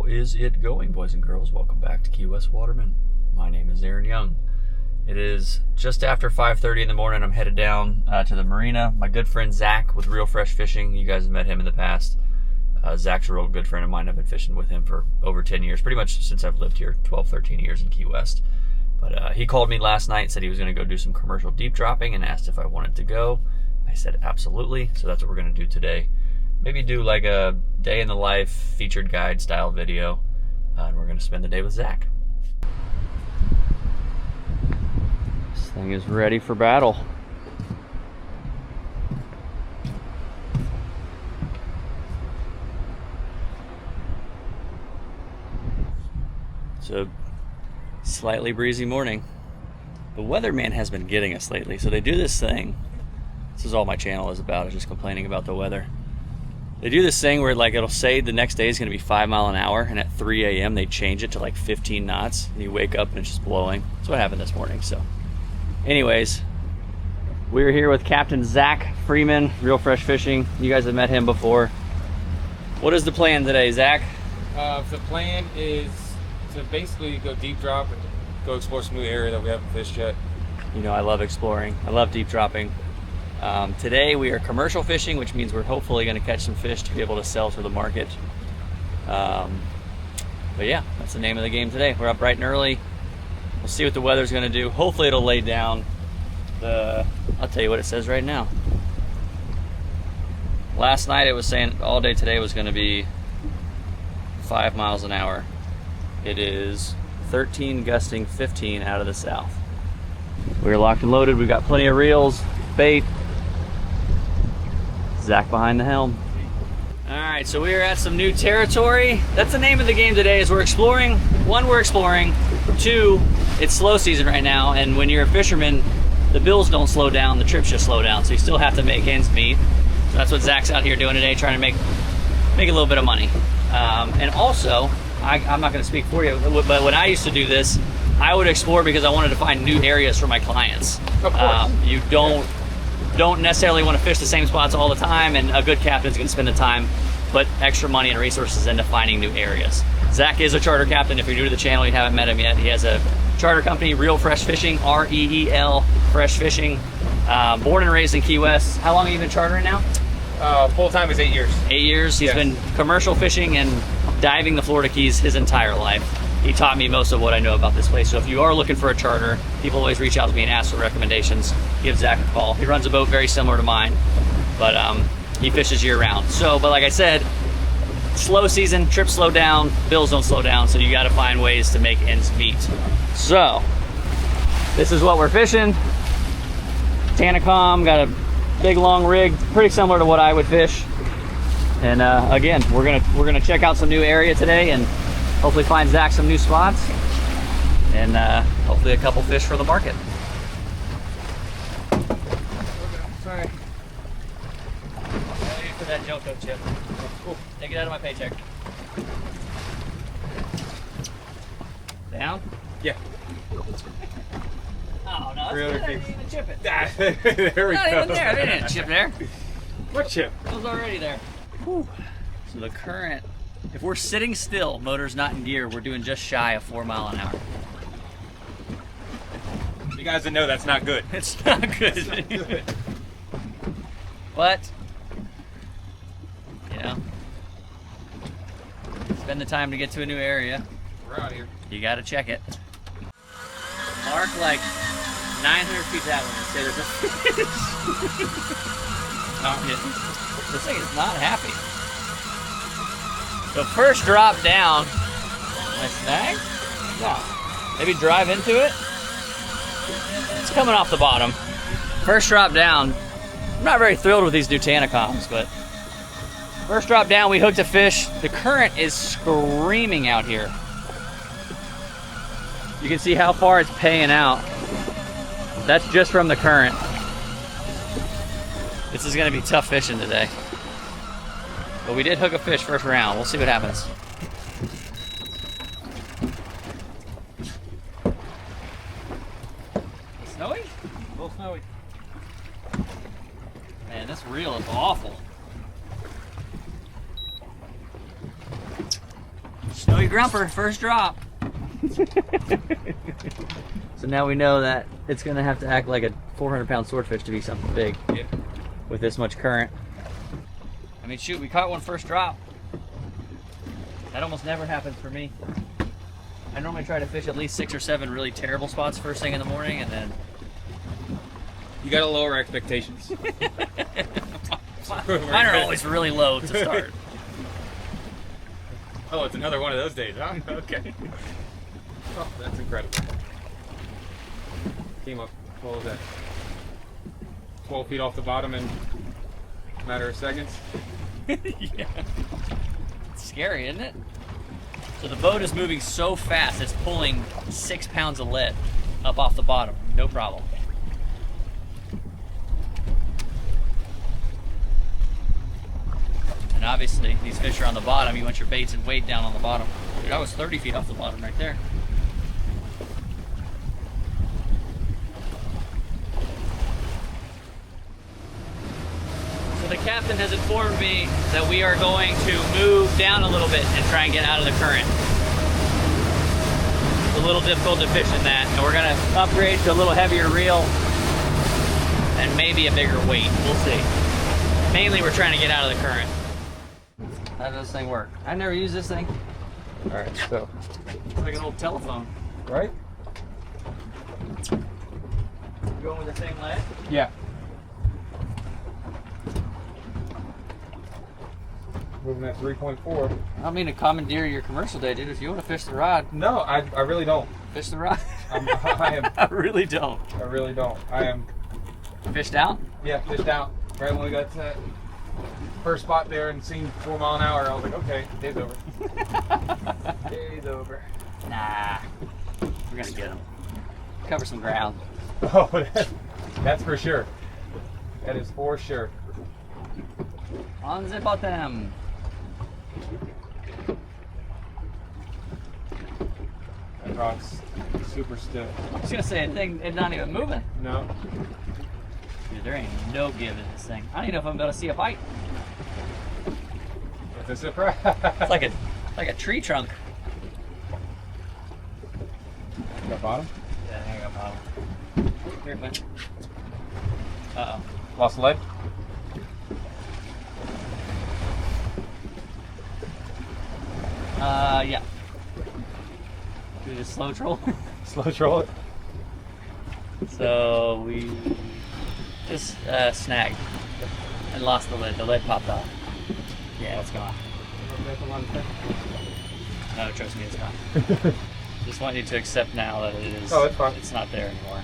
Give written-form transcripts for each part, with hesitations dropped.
How is it going, boys and girls? Welcome back to Key West Waterman. My name is Aaron Young. It is just after 5:30 in the morning. I'm headed down to the marina. My good friend Zach with Real Fresh Fishing. You guys have met him in the past. Zach's a real good friend of mine. I've been fishing with him for over 10 years, pretty much since I've lived here, 12, 13 years in Key West. But he called me last night, said he was going to go do some commercial deep dropping and asked if I wanted to go. I said absolutely, so that's what we're going to do today. Maybe do like a day in the life featured guide style video, and we're going to spend the day with Zach. This thing is ready for battle. It's a slightly breezy morning. The weatherman has been getting us lately, so they do this thing. This is all my channel is about, is just complaining about the weather. They do this thing where like it'll say the next day is going to be 5 miles an hour, and at 3 a.m. they change it to like 15 knots, and you wake up and it's just blowing. That's what happened this morning. So anyways, we're here with Captain Zach Freeman, Real Fresh Fishing. You guys have met him before. What is the plan today, Zach? The plan is to basically go deep drop and go explore some new area that we haven't fished yet. You know, I love exploring. I love deep dropping. Today we are commercial fishing, which means we're hopefully going to catch some fish to be able to sell to the market. But yeah, that's the name of the game today. We're up bright and early. We'll see what the weather's going to do. Hopefully it'll lay down the, I'll tell you what it says right now. Last night it was saying all day today was going to be 5 miles an hour. It is 13 gusting 15 out of the south. We're locked and loaded. We've got plenty of reels, bait. Zach behind the helm. All right, so we are at some new territory. That's the name of the game today, is we're exploring. One, we're exploring. Two, it's slow season right now, and when you're a fisherman, the bills don't slow down, the trips just slow down, so you still have to make ends meet. So that's what Zach's out here doing today, trying to make a little bit of money. And also, I'm not gonna speak for you, but when I used to do this, I would explore because I wanted to find new areas for my clients. Of course. You don't necessarily want to fish the same spots all the time, and a good captain's going to spend the time, put extra money and resources into finding new areas. Zach is a charter captain. If you're new to the channel, you haven't met him yet. He has a charter company, Real Fresh Fishing, R-E-E-L, Fresh Fishing. Born and raised in Key West. How long have you been chartering now? Full time is 8 years. 8 years. He's been commercial fishing and diving the Florida Keys his entire life. He taught me most of what I know about this place. So if you are looking for a charter, people always reach out to me and ask for recommendations. Give Zach a call. He runs a boat very similar to mine, but he fishes year round. So, but like I said, slow season, trips slow down, bills don't slow down, so you gotta find ways to make ends meet. So, this is what we're fishing. Tanacom, got a big long rig, pretty similar to what I would fish. And again, we're gonna check out some new area today and hopefully find Zach some new spots, and hopefully a couple fish for the market. Okay, sorry. For that Joko chip. Ooh, take it out of my paycheck. Down? Yeah. Oh no, Really I didn't even chip it. There we Not go. even there. I didn't chip there. What chip? It was already there. Whew. So the current, if we're sitting still, motor's not in gear, we're doing just shy of 4 miles an hour. You guys know that's not good. It's not good. It's not good. But, you know, spend the time to get to a new area. We're out here. You gotta check it. Mark like 900 feet that way and say there's a fish. This thing is not happy. The first drop down, my snag? No. Maybe drive into it? It's coming off the bottom. First drop down, I'm not very thrilled with these new Tanacoms, but first drop down, we hooked a fish. The current is screaming out here. You can see how far it's paying out. That's just from the current. This is gonna be tough fishing today. But we did hook a fish first round. We'll see what happens. Snowy? A little snowy. Man, this reel is awful. Snowy Grumper, first drop. So now we know that it's gonna have to act like a 400-pound swordfish to be something big. Yeah. With this much current. I mean, shoot, we caught one first drop. That almost never happens for me. I normally try to fish at least 6 or 7 really terrible spots first thing in the morning, and then... You gotta lower expectations. Mine are always really low to start. Oh, it's another one of those days, huh? Okay. Oh, that's incredible. Came up, what was that? 12 feet off the bottom in a matter of seconds. Yeah. It's scary, isn't it? So the boat is moving so fast, it's pulling 6 pounds of lead up off the bottom, no problem. And obviously, these fish are on the bottom. You want your baits and weight down on the bottom. Dude, I was 30 feet off the bottom right there. So the captain has informed me that we are going to move down a little bit and try and get out of the current. It's a little difficult to fish in that, and we're gonna upgrade to a little heavier reel and maybe a bigger weight. We'll see. Mainly, we're trying to get out of the current. How does this thing work? I've never used this thing. All right, so. It's like an old telephone. Right? Going with the same lead? Yeah. Moving at 3.4. I don't mean to commandeer your commercial day, dude. If you want to fish the rod, No, I really don't. fish the rod. I I really don't. really don't. I am, Fished out? yeah, fished out. Right when we got to that first spot there and seen 4 mile an hour, I was like, okay, day's over. Day's over. Nah. We're gonna get them. Cover some ground. Oh, that's for sure. That is for sure. On the bottom. That rock's super stiff. I was gonna say, it's not even moving. No. Dude, there ain't no give in this thing. I don't even know if I'm gonna see a bite. It's a surprise. It's like a tree trunk. Got bottom? Yeah, I got bottom. Here it went. Uh-oh. Lost lead? Yeah. Do we just slow troll? Slow troll it. So we just snagged and lost the lid. The lid popped off. Yeah, it's gone. No, trust me, it's gone. Just want you to accept now that it is. Oh, it's fine. It's not there anymore.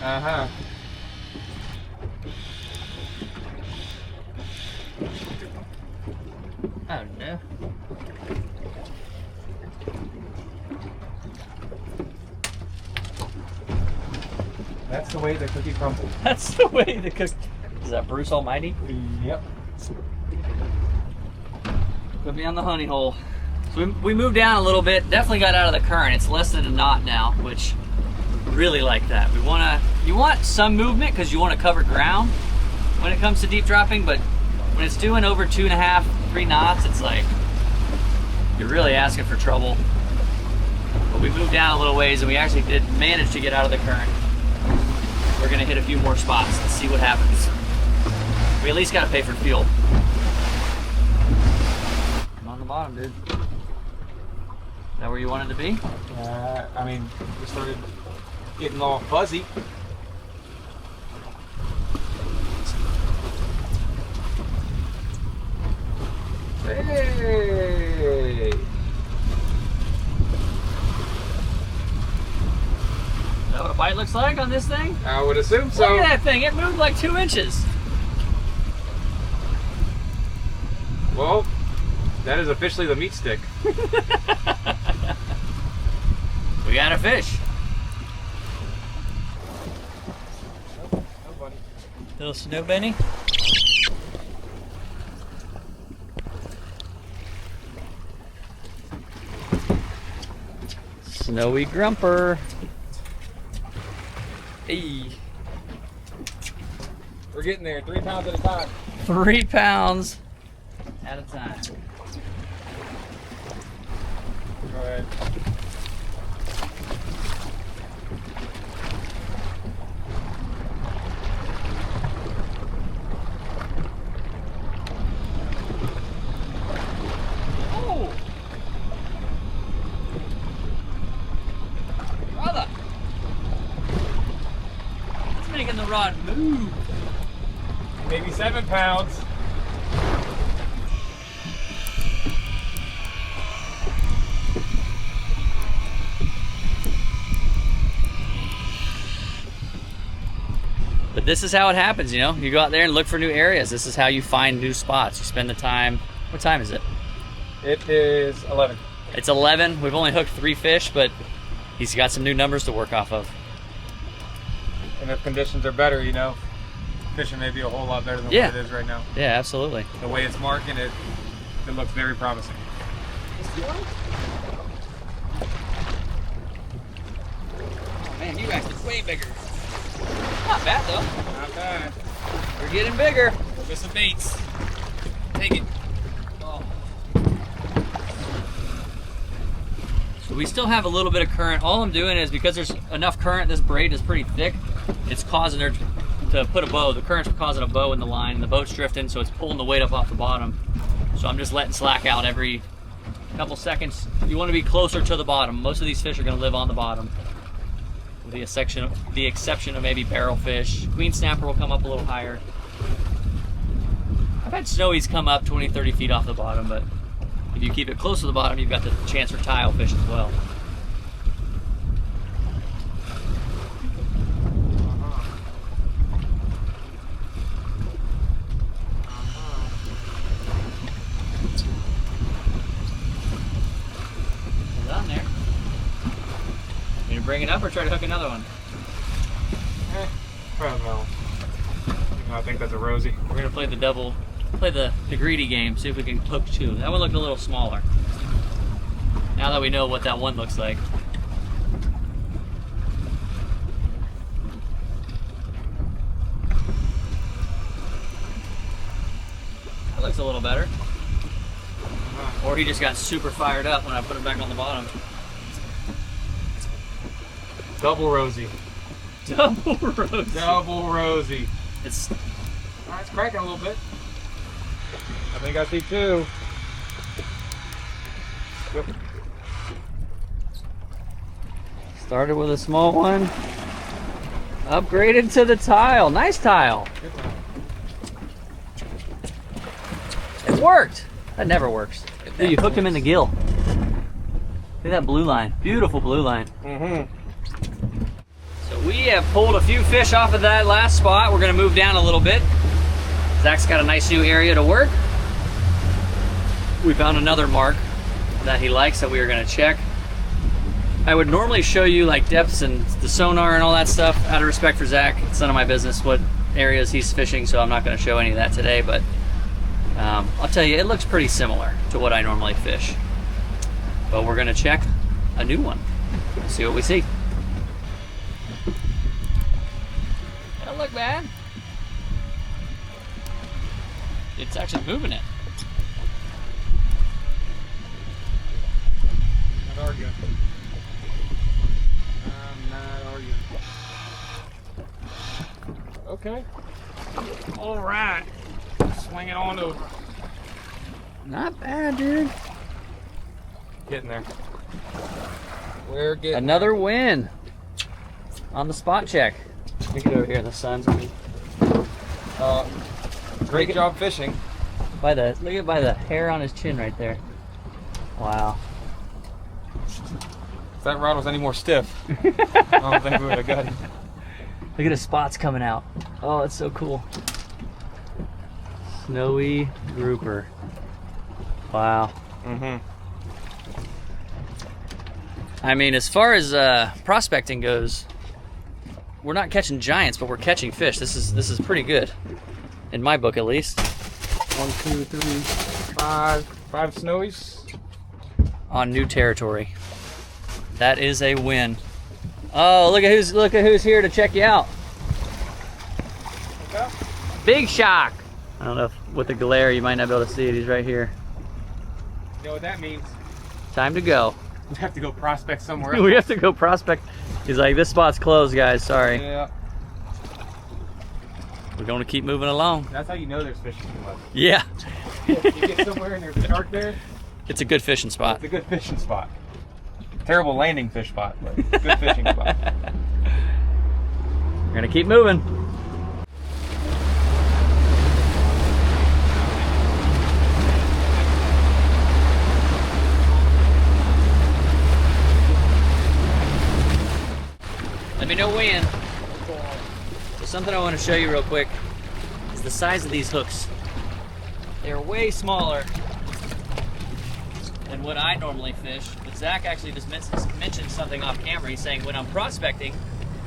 Uh-huh. Oh no. That's the way the cookie crumbles. That's the way the cook. Is that Bruce Almighty? Yep. Could be on the honey hole. So we moved down a little bit. Definitely got out of the current. It's less than a knot now, which really like that. You want some movement because you want to cover ground when it comes to deep dropping, but when it's doing over 2.5, 3 knots, it's like you're really asking for trouble. But we moved down a little ways and we actually did manage to get out of the current. We're gonna hit a few more spots and see what happens. We at least gotta pay for fuel. I'm on the bottom, dude. Is that where you wanted to be? I mean, we started getting all fuzzy. Hey! Is that what a bite looks like on this thing? I would assume so. Look at that thing, it moved like 2 inches. Well, that is officially the meat stick. We got a fish. Oh, buddy. Little snow bunny. Snowy Grumper. Hey. We're getting there, 3 pounds at a time. 3 pounds at a time. ahead. Oh! Brother! It's making the rod move. Maybe 7 pounds. But this is how it happens, you know? You go out there and look for new areas. This is how you find new spots. You spend the time. What time is it? It is 11. It's 11. We've only hooked 3 fish, but he's got some new numbers to work off of. And if conditions are better, you know, fishing may be a whole lot better than what it is right now. Yeah, absolutely. The way it's marking it, it looks very promising. Oh man, you acted way bigger. Not bad though. Not bad. We're getting bigger. Look at some baits. Take it. Oh. So we still have a little bit of current. All I'm doing is because there's enough current, this braid is pretty thick. It's causing her to put a bow. The current's causing a bow in the line, and the boat's drifting, so it's pulling the weight up off the bottom. So I'm just letting slack out every couple seconds. You want to be closer to the bottom. Most of these fish are going to live on the bottom. With the exception of maybe barrelfish. Queen snapper will come up a little higher. I've had snowies come up 20, 30 feet off the bottom, but if you keep it close to the bottom, you've got the chance for tile fish as well. It's on there. You gonna bring it up or try to hook another one? Probably no. I think that's a rosy. We're gonna play the greedy game, see if we can hook 2. That one looked a little smaller. Now that we know what that one looks like. That looks a little better. Or he just got super fired up when I put him back on the bottom. Double rosy. Double rosy. Double rosy. It's It's cracking a little bit. I think I see 2. Yep. started with a small one. Upgraded to the tile. Nice tile. It worked. That never works. Dude, you hooked him in the gill. Look at that blue line. Beautiful blue line. So we have pulled a few fish off of that last spot. We're gonna move down a little bit. Zach's got a nice new area to work. We found another mark that he likes that we are gonna check. I would normally show you like depths and the sonar and all that stuff. Out of respect for Zach, it's none of my business what areas he's fishing, so I'm not gonna show any of that today, but I'll tell you, it looks pretty similar to what I normally fish. But we're gonna check a new one. See what we see. Doesn't look bad. It's actually moving it. Not arguing. I'm not arguing. Okay. All right. Swing it on over. Not bad, dude. Getting there. We're getting Another win on the spot check. Let me get over here in the sun. Great job fishing. Look at by the hair on his chin right there. Wow. If that rod was any more stiff, I don't think we would have got it. Look at his spots coming out. Oh, it's so cool. Snowy grouper. Wow. I mean, as far as prospecting goes, we're not catching giants, but we're catching fish. This is pretty good, in my book at least. 1, 2, 3, 5 snowies on new territory. That is a win. Oh, look at who's here to check you out. Okay. Big Shock. I don't know if with the glare you might not be able to see it. He's right here. You know what that means? Time to go. We have to go prospect somewhere else. We have to go prospect. He's like, this spot's closed, guys. Sorry. Yeah. We're going to keep moving along. That's how you know there's fishing too much. Yeah. You get somewhere and there's a shark there. It's a good fishing spot. It's a good fishing spot. Terrible landing fish spot, but good fishing spot. We're going to keep moving. Let me know when. So something I want to show you real quick is the size of these hooks. They're way smaller than what I normally fish. But Zach actually just mentioned something off camera. He's saying when I'm prospecting,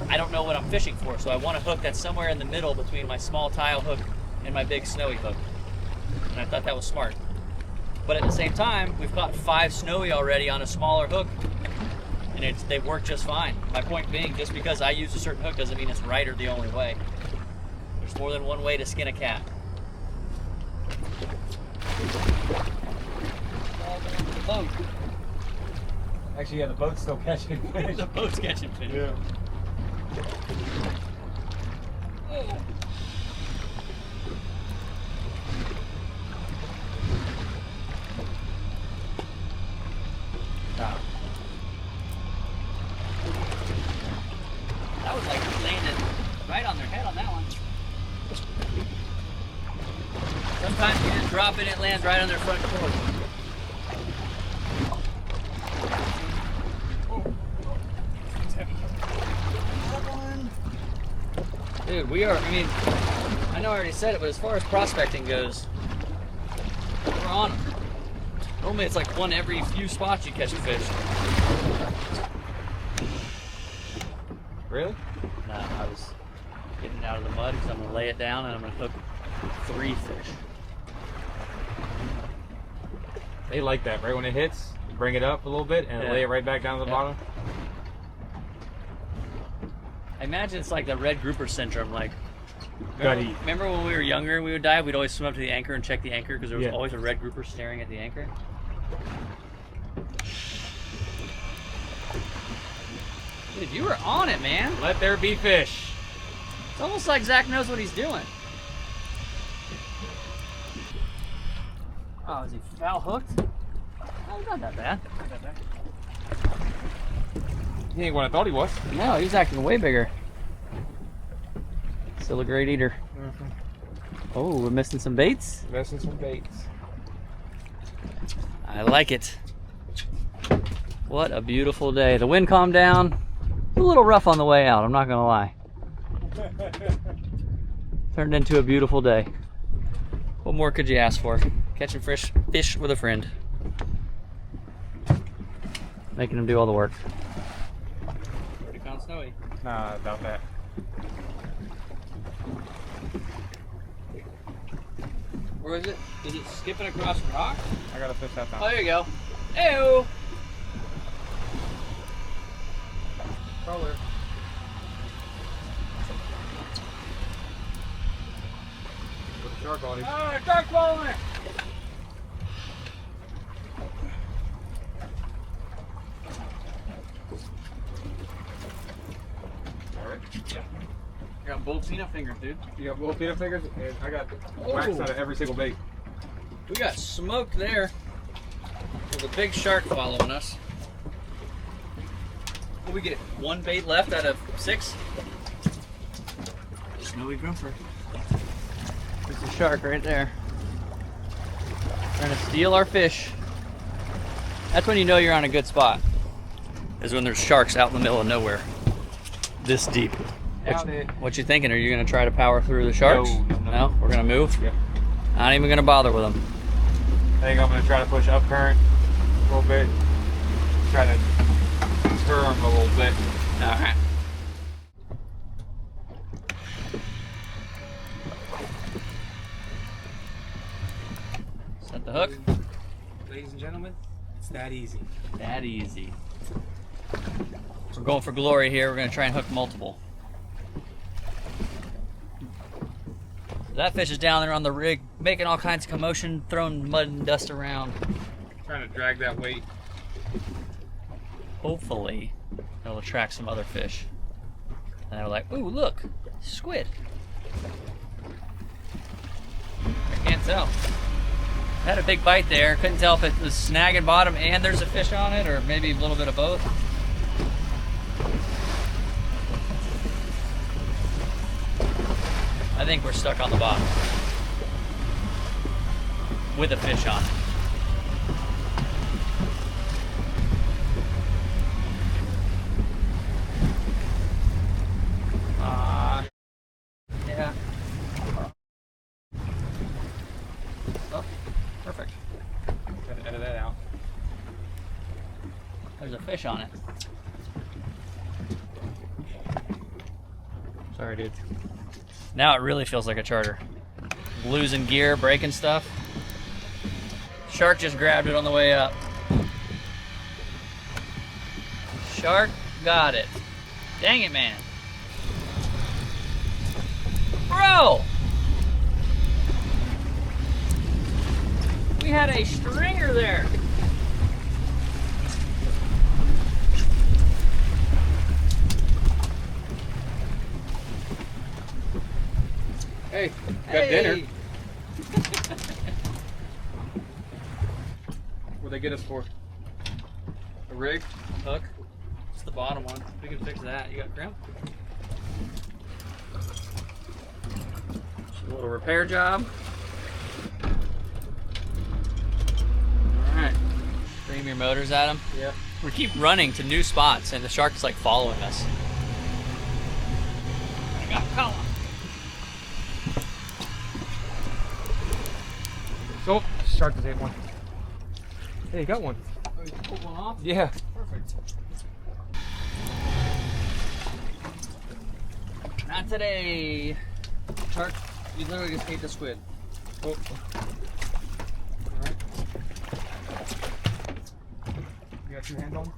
I don't know what I'm fishing for. So I want a hook that's somewhere in the middle between my small tile hook and my big snowy hook. And I thought that was smart. But at the same time, we've caught 5 snowy already on a smaller hook. And they work just fine. My point being, just because I use a certain hook doesn't mean it's right or the only way. There's more than one way to skin a cat. The boat. Actually, yeah, the boat's still catching fish. The boat's catching fish. Yeah. Oh. Stop. That was like landing right on their head on that one. Sometimes you just drop it, it lands right on their front porch. Dude, we are, I mean, I know I already said it, but as far as prospecting goes, we're on them. Normally it's like one every few spots you catch a fish. Really? No, I was getting out of the mud because I'm going to lay it down and I'm going to hook 3 fish. They like that, right? When it hits, you bring it up a little bit and lay it right back down to the bottom. I imagine it's like the red grouper syndrome. Like, Gutty. remember when we were younger and we would dive, we'd always swim up to the anchor and check the anchor because there was always a red grouper staring at the anchor. Dude, you were on it, man. Let there be fish. It's almost like Zach knows what he's doing. Oh, is he foul hooked? Oh, not that bad. Not that bad. He ain't what I thought he was. No, he's acting way bigger. Still a great eater. Oh, we're missing some baits? Missing some baits. I like it. What a beautiful day. The wind calmed down. A little rough on the way out, I'm not gonna lie. Turned into a beautiful day. What more could you ask for? Catching fish with a friend. Making him do all the work. Already found snowy. Nah, about that. Where is it? Is it skipping across the rock? I got a fish that time. Oh, there you go. Ew! Color. With a shark on him. Oh, shark following! Alright. Yeah. I got both peanut fingers, dude. You got little peanut fingers? And I got wax out of every single bait. We got smoked there. There's a big shark following us. What we get? 1 bait left out of 6? Snowy grouper. There's a shark right there. Trying to steal our fish. That's when you know you're on a good spot. Is when there's sharks out in the middle of nowhere. This deep. What you thinking? Are you gonna try to power through the sharks? No? We're gonna move? Yeah. Not even gonna bother with them. I think I'm gonna try to push up current a little bit. Try to turn a little bit. Alright. Set the hook. Ladies and gentlemen, it's that easy. That easy. We're going for glory here. We're going to try and hook multiple. That fish is down there on the rig, making all kinds of commotion, throwing mud and dust around. Trying to drag that weight. hopefully it'll attract some other fish. And they're like, ooh, look, squid. I can't tell. Had a big bite there. Couldn't tell if it was snagging bottom and there's a fish on it, or maybe a little bit of both. I think we're stuck on the bottom with a fish on it. Yeah. Oh, perfect. Gotta edit that out. There's a fish on it. Sorry, dude. Now it really feels like a charter. Losing gear, breaking stuff. Shark just grabbed it on the way up. Shark got it. Dang it, man. Bro! We had a stringer there. Hey, got dinner. What'd they get us for? A rig? Hook. It's the bottom one. We can fix that. You got crimp? Just a little repair job. Alright. Stream your motors at them. Yeah. We keep running to new spots and the shark's like following us. I got color. So, shark just ate one. Hey, you got one. Oh, you pulled one off? Yeah. Perfect. Not today. Shark, you literally just ate the squid. Oh. Alright. You got two hands on?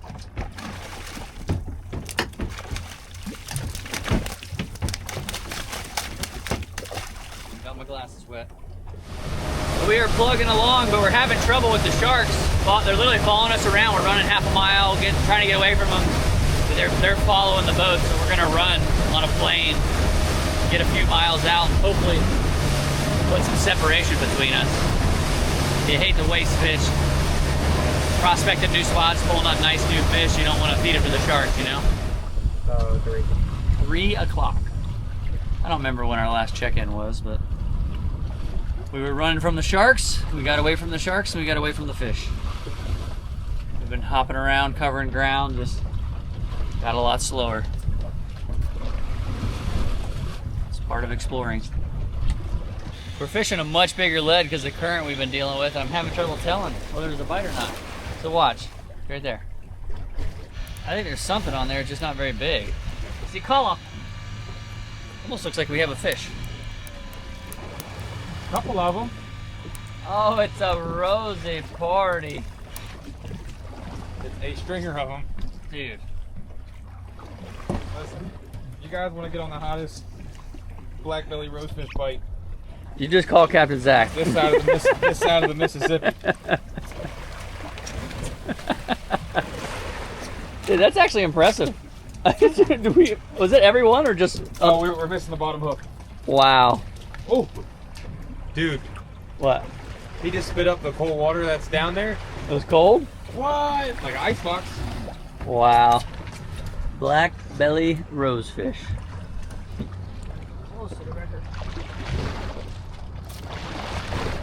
Got my glasses wet. We are plugging along, but we're having trouble with the sharks. They're literally following us around. We're running half a mile, trying to get away from them. They're following the boat, so we're gonna run on a plane, get a few miles out, and hopefully put some separation between us. You hate to waste fish. Prospecting new spots, pulling up nice new fish. You don't want to feed them to the sharks, you know? 3 o'clock. I don't remember when our last check-in was, but we were running from the sharks. We got away from the sharks, and we got away from the fish. We've been hopping around, covering ground, just got a lot slower. It's part of exploring. We're fishing a much bigger lead because the current we've been dealing with. I'm having trouble telling whether there's a bite or not. So watch, right there. I think there's something on there, it's just not very big. See, color. Almost looks like we have a fish. Couple of them. Oh, it's a rosy party. It's a stringer of them. Dude. Listen, you guys want to get on the hottest black belly rosefish bite You just call Captain Zach. this side of the Mississippi. Dude, that's actually impressive. Was it everyone or just? Oh, we're missing the bottom hook. Wow. Oh, dude, What? he just spit up the cold water that's down there. It was cold? What? Like an icebox. Wow. Black belly rosefish. Close to the record.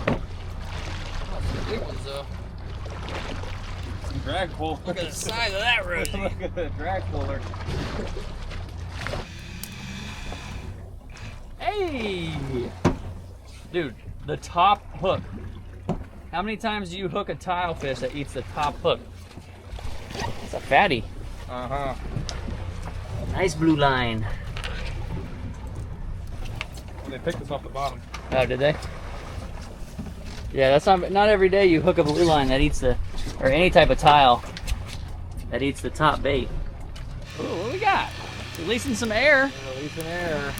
Oh, some big ones though. Some drag pull. Look at the size of that rosy. Look at the drag puller. Hey! Dude, the top hook. How many times do you hook a tile fish that eats the top hook? It's a fatty. Uh-huh. Nice blue line. They picked us off the bottom. Oh, did they? Yeah, that's not every day you hook a blue line that eats the, or any type of tile that eats the top bait. Ooh, what do we got? Releasing some air. Releasing air.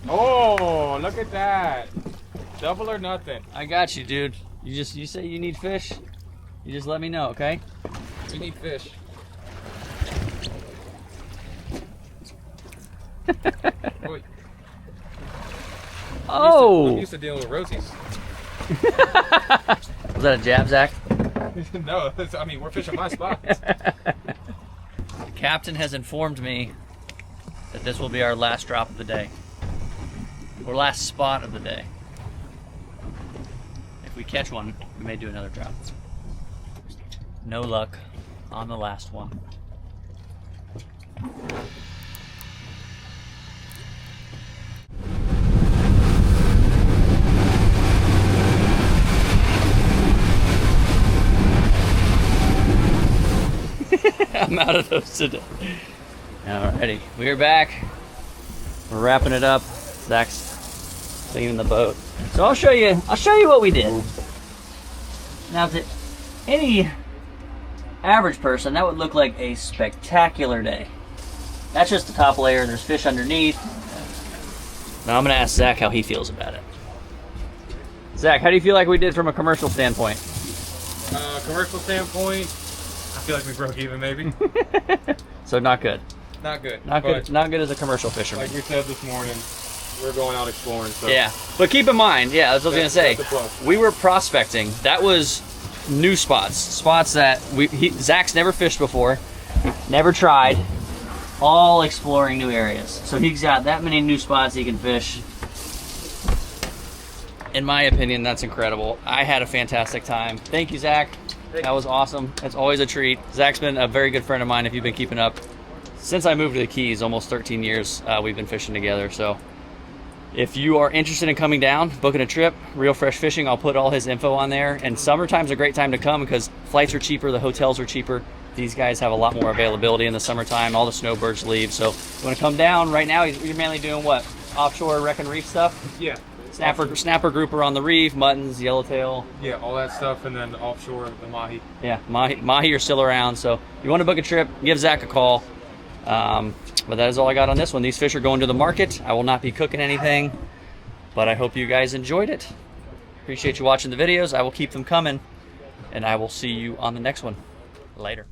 Oh, look at that. Double or nothing. I got you, dude. You say you need fish, you just let me know, okay? We need fish. Boy, Oh! I'm used to dealing with Rosies. Was that a jab, Zach? No, I mean, we're fishing my spots. Captain has informed me that this will be our last drop of the day. Or last spot of the day. If we catch one, we may do another drop. No luck on the last one. I'm out of those today. Alrighty, we're back. We're wrapping it up. Zach's cleaning the boat. So I'll show you what we did. Now to any average person, that would look like a spectacular day. That's just the top layer, there's fish underneath. Now I'm gonna ask Zach how he feels about it. Zach, how do you feel like we did from a commercial standpoint? Commercial standpoint, I feel like we broke even maybe. So not good. Not good. Not good as a commercial fisherman. Like we said this morning, we're going out exploring. So yeah, but keep in mind, yeah, that's what I was gonna say. We were prospecting. That was new spots that Zach's never fished before, never tried. All exploring new areas. So he's got that many new spots he can fish. In my opinion, that's incredible. I had a fantastic time. Thank you, Zach. That was awesome. It's always a treat. Zach's been a very good friend of mine if you've been keeping up. Since I moved to the Keys, almost 13 years, we've been fishing together. So if you are interested in coming down, booking a trip, Real Fresh Fishing, I'll put all his info on there. And summertime's a great time to come because flights are cheaper, the hotels are cheaper. These guys have a lot more availability in the summertime. All the snowbirds leave. So if you want to come down right now, you're mainly doing what? Offshore wreck and reef stuff? Yeah. Snapper grouper on the reef, muttons, yellowtail. Yeah, all that stuff, and then offshore, the mahi. Yeah, mahi are still around. So if you want to book a trip, give Zach a call. But that is all I got on this one. These fish are going to the market. I will not be cooking anything, but I hope you guys enjoyed it. Appreciate you watching the videos. I will keep them coming, and I will see you on the next one. Later.